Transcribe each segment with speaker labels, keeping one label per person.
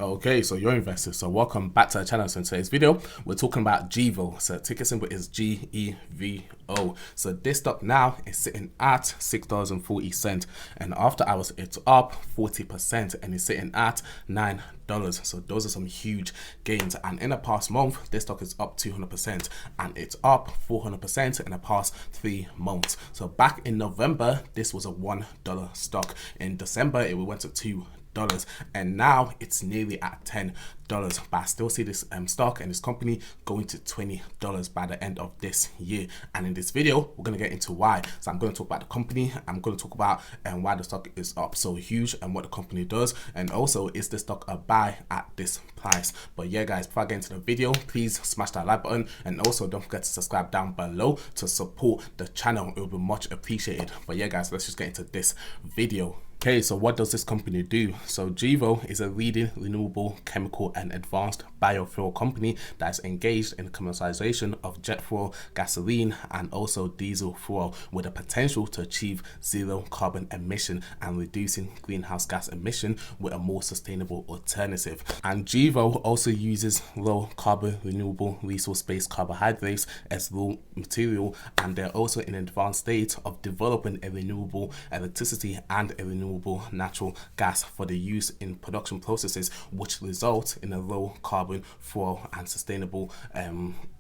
Speaker 1: Okay, so you're investors. So welcome back to the channel. So in today's video, we're talking about GEVO. So ticker symbol is GEVO. So this stock now is sitting at $6.40, and after hours it's up 40% and it's sitting at $9. So those are some huge gains. And in the past month, this stock is up 200% and it's up 400% in the past 3 months. So back in November, this was a $1 stock. In December, it went to $2, and now it's nearly at $10. But I still see this stock and this company going to $20 by the end of this year. And in this video, we're going to get into why. So I'm going to talk about the company. I'm going to talk about why the stock is up so huge and what the company does, and also is the stock a buy at this price. But yeah guys, before I get into the video, please smash that like button, and also don't forget to subscribe down below to support the channel. It will be much appreciated. But yeah guys, let's just get into this video. Okay, so what does this company do? So GEVO is a leading renewable chemical and advanced biofuel company that is engaged in the commercialization of jet fuel, gasoline, and also diesel fuel, with the potential to achieve zero carbon emission and reducing greenhouse gas emission with a more sustainable alternative. And GEVO also uses low carbon renewable resource-based carbohydrates as raw material, and they're also in an advanced state of developing a renewable electricity and a renewable natural gas for the use in production processes, which result in a low carbon fuel and sustainable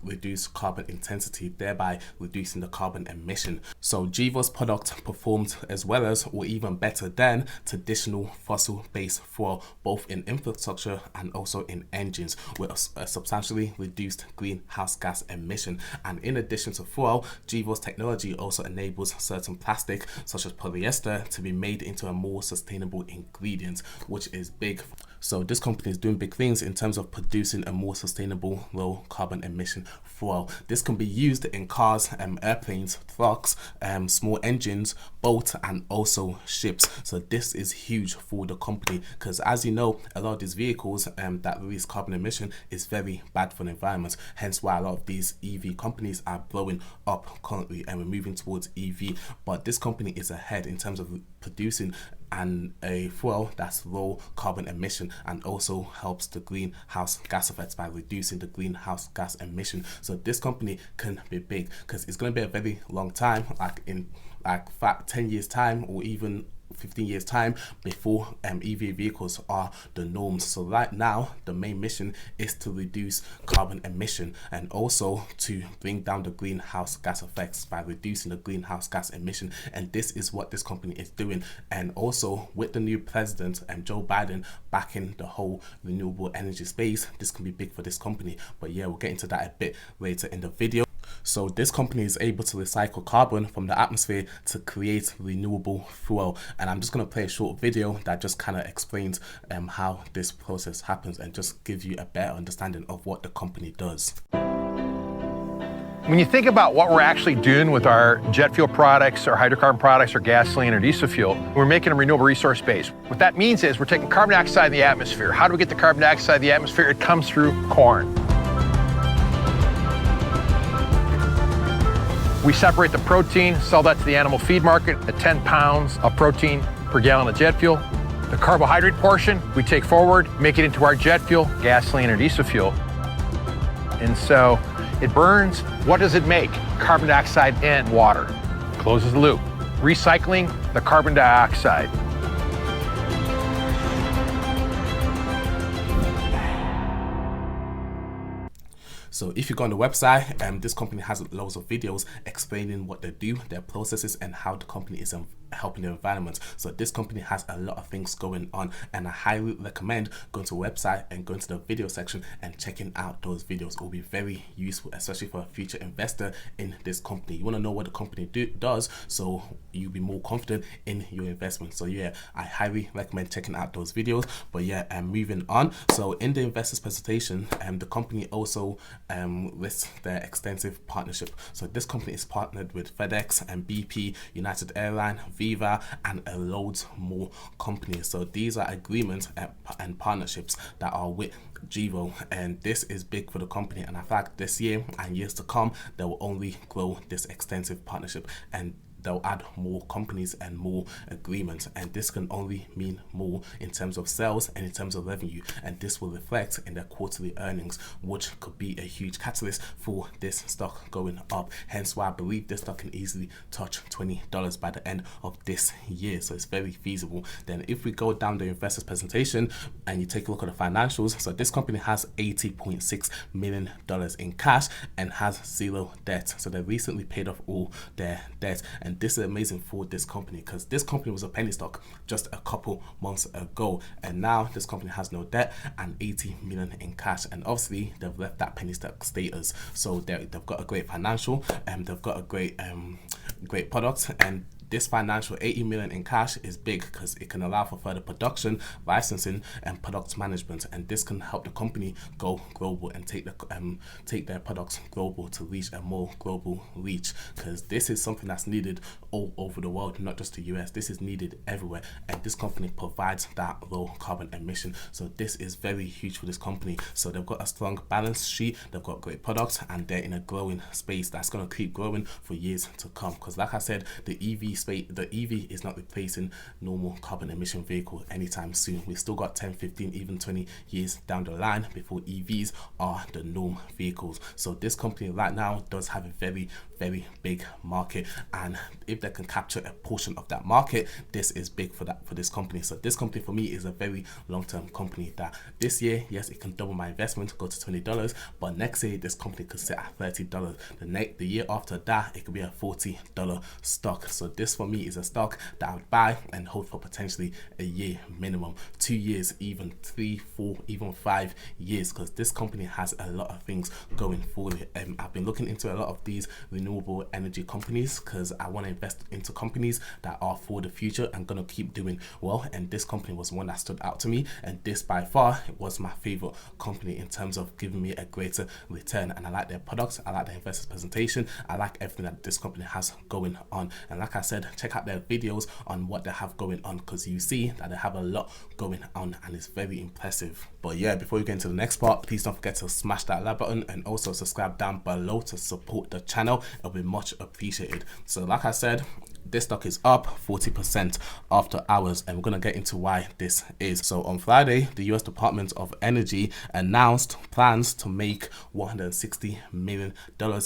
Speaker 1: reduced carbon intensity, thereby reducing the carbon emission. So GEVO's product performs as well as, or even better than, traditional fossil-based fuel, both in infrastructure and also in engines, with a substantially reduced greenhouse gas emission. And in addition to fuel, GEVO's technology also enables certain plastic, such as polyester, to be made into a more sustainable ingredient, which is big. So this company is doing big things in terms of producing a more sustainable, low carbon emission fuel. This can be used in cars, airplanes, trucks, small engines, boats, and also ships. So this is huge for the company, because as you know, a lot of these vehicles that release carbon emission is very bad for the environment. Hence why a lot of these EV companies are blowing up currently, and we're moving towards EV. But this company is ahead in terms of producing a fuel that's low carbon emission, and also helps the greenhouse gas effects by reducing the greenhouse gas emission. So this company can be big, because it's going to be a very long time, like in 10 years time, or even 15 years time, before EV vehicles are the norms. So right now, the main mission is to reduce carbon emission and also to bring down the greenhouse gas effects by reducing the greenhouse gas emission. And this is what this company is doing. And also with the new president and Joe Biden backing the whole renewable energy space, this can be big for this company. But yeah, we'll get into that a bit later in the video. So this company is able to recycle carbon from the atmosphere to create renewable fuel. And I'm just going to play a short video that just kind of explains how this process happens, and just give you a better understanding of what the company does.
Speaker 2: When you think about what we're actually doing with our jet fuel products, or hydrocarbon products, or gasoline or diesel fuel, we're making a renewable resource base. What that means is we're taking carbon dioxide in the atmosphere. How do we get the carbon dioxide in the atmosphere? It comes through corn. We separate the protein, sell that to the animal feed market at 10 pounds of protein per gallon of jet fuel. The carbohydrate portion we take forward, make it into our jet fuel, gasoline or diesel fuel. And so it burns. What does it make? Carbon dioxide and water. Closes the loop. Recycling the carbon dioxide.
Speaker 1: So if you go on the website, this company has loads of videos explaining what they do, their processes, and how the company is helping the environment. So this company has a lot of things going on, and I highly recommend going to the website and going to the video section and checking out those videos. It will be very useful, especially for a future investor in this company. You want to know what the company does, so you'll be more confident in your investment. So yeah, I highly recommend checking out those videos. But yeah, moving on. So in the investors presentation, the company also lists their extensive partnership. So this company is partnered with FedEx and BP, United Airlines, Viva, and loads more companies. So these are agreements and partnerships that are with GEVO, and this is big for the company. And in fact, this year and years to come, they will only grow this extensive partnership. And they'll add more companies and more agreements, and this can only mean more in terms of sales and in terms of revenue, and this will reflect in their quarterly earnings, which could be a huge catalyst for this stock going up. Hence why I believe this stock can easily touch $20 by the end of this year, so it's very feasible. Then if we go down the investors presentation and you take a look at the financials, so this company has $80.6 million in cash and has zero debt. So they recently paid off all their debt, and this is amazing for this company because this company was a penny stock just a couple months ago, and now this company has no debt and 80 million in cash, and obviously they've left that penny stock status. So they've got a great financial and they've got a great product, and this financial 80 million in cash is big because it can allow for further production, licensing, and product management, and this can help the company go global and take their products global to reach a more global reach, because this is something that's needed all over the world, not just the US. This is needed everywhere, and this company provides that low carbon emission. So this is very huge for this company. So they've got a strong balance sheet, they've got great products, and they're in a growing space that's going to keep growing for years to come, because like I said, the EV is not replacing normal carbon emission vehicle anytime soon. We've still got 10, 15, even 20 years down the line before EVs are the norm vehicles. So this company right now does have a very, very big market, and if they can capture a portion of that market, this is big for this company. So this company for me is a very long-term company that this year, yes, it can double my investment, go to $20, but next year this company could sit at $30. The year after that, it could be a $40 stock. So this for me is a stock that I would buy and hold for potentially a year minimum, 2 years, even 3, 4, even 5 years, because this company has a lot of things going for it. I've been looking into a lot of these renewable energy companies because I want to invest into companies that are for the future and gonna keep doing well, and this company was one that stood out to me, and this by far was my favorite company in terms of giving me a greater return. And I like their products, I like their investors presentation, I like everything that this company has going on. And like I said, check out their videos on what they have going on, because you see that they have a lot going on and it's very impressive. But yeah, before we get into the next part, please don't forget to smash that like button and also subscribe down below to support the channel. It'll be much appreciated. So like I said, this stock is up 40% after hours, and we're going to get into why this is. So on Friday, the US Department of Energy announced plans to make $160 million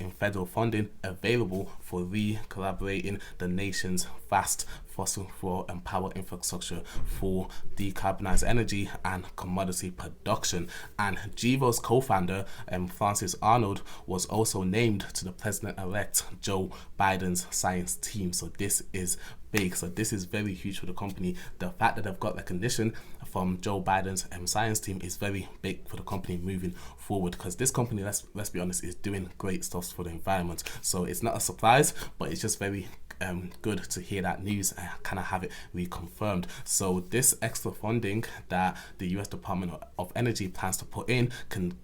Speaker 1: in federal funding available for recollaborating the nation's vast fossil fuel and power infrastructure for decarbonized energy and commodity production. And GEVO's co-founder, Francis Arnold, was also named to the president-elect Joe Biden's science team. So this is big. So this is very huge for the company. The fact that they've got recognition from Joe Biden's science team is very big for the company moving forward, because this company, let's be honest, is doing great stuff for the environment. So it's not a surprise, but it's just very good to hear that news and kind of have it reconfirmed. So this extra funding that the US Department of Energy plans to put in can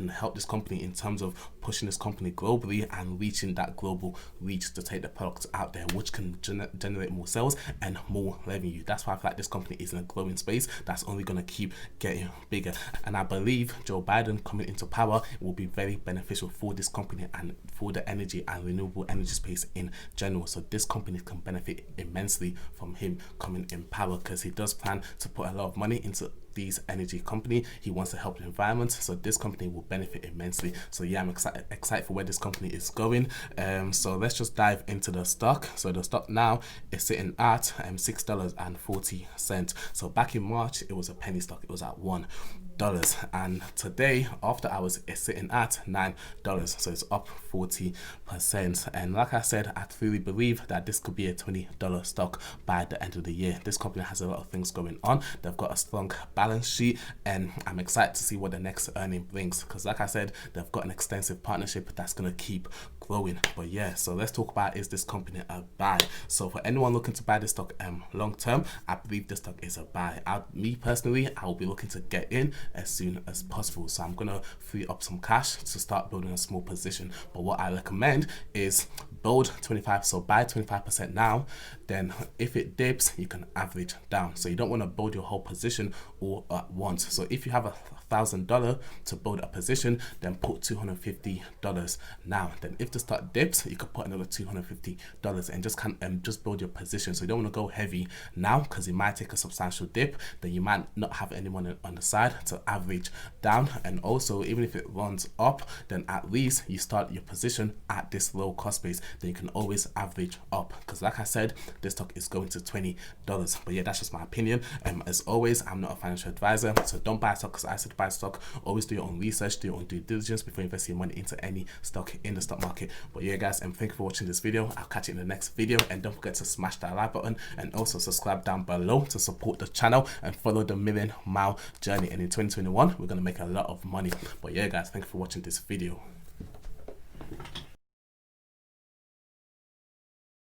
Speaker 1: help this company in terms of pushing this company globally and reaching that global reach to take the products out there, which can generate more sales and more revenue. That's why I feel like this company is in a growing space that's only going to keep getting bigger. And I believe Joe Biden coming into power will be very beneficial for this company and for the energy and renewable energy space in general. So this company can benefit immensely from him coming in power, because he does plan to put a lot of money into these energy company. He wants to help the environment, so this company will benefit immensely. So yeah, I'm excited for where this company is going. So let's just dive into the stock. So the stock now is sitting at $6.40. So back in March, it was a penny stock. It was at $1, and today after hours it's sitting at $9. So it's up 40%. And like I said, I truly believe that this could be a $20 stock by the end of the year. This company has a lot of things going on. They've got a strong balance sheet, and I'm excited to see what the next earning brings, because like I said, they've got an extensive partnership that's going to keep growing. But yeah, so let's talk about, is this company a buy? So for anyone looking to buy this stock long term, I believe this stock is a buy. Me personally, I will be looking to get in as soon as possible. So I'm gonna free up some cash to start building a small position. But what I recommend is build 25, so buy 25% now, then if it dips, you can average down. So you don't want to build your whole position all at once. So if you have $1,000 to build a position, then put $250 now. Then if the stock dips, you could put another $250 and just build your position. So you don't want to go heavy now, because it might take a substantial dip, then you might not have any money on the side to average down. And also, even if it runs up, then at least you start your position at this low cost base, then you can always average up, because like I said, this stock is going to $20. But yeah, that's just my opinion. As always, I'm not a financial advisor, so don't buy stock because I said buy stock. Always do your own research, do your own due diligence before investing your money into any stock in the stock market. But yeah guys, thank you for watching this video. I'll catch you in the next video, and don't forget to smash that like button and also subscribe down below to support the channel and follow the million mile journey. And in 2021, we're gonna make a lot of money. But yeah guys, thank you for watching this video.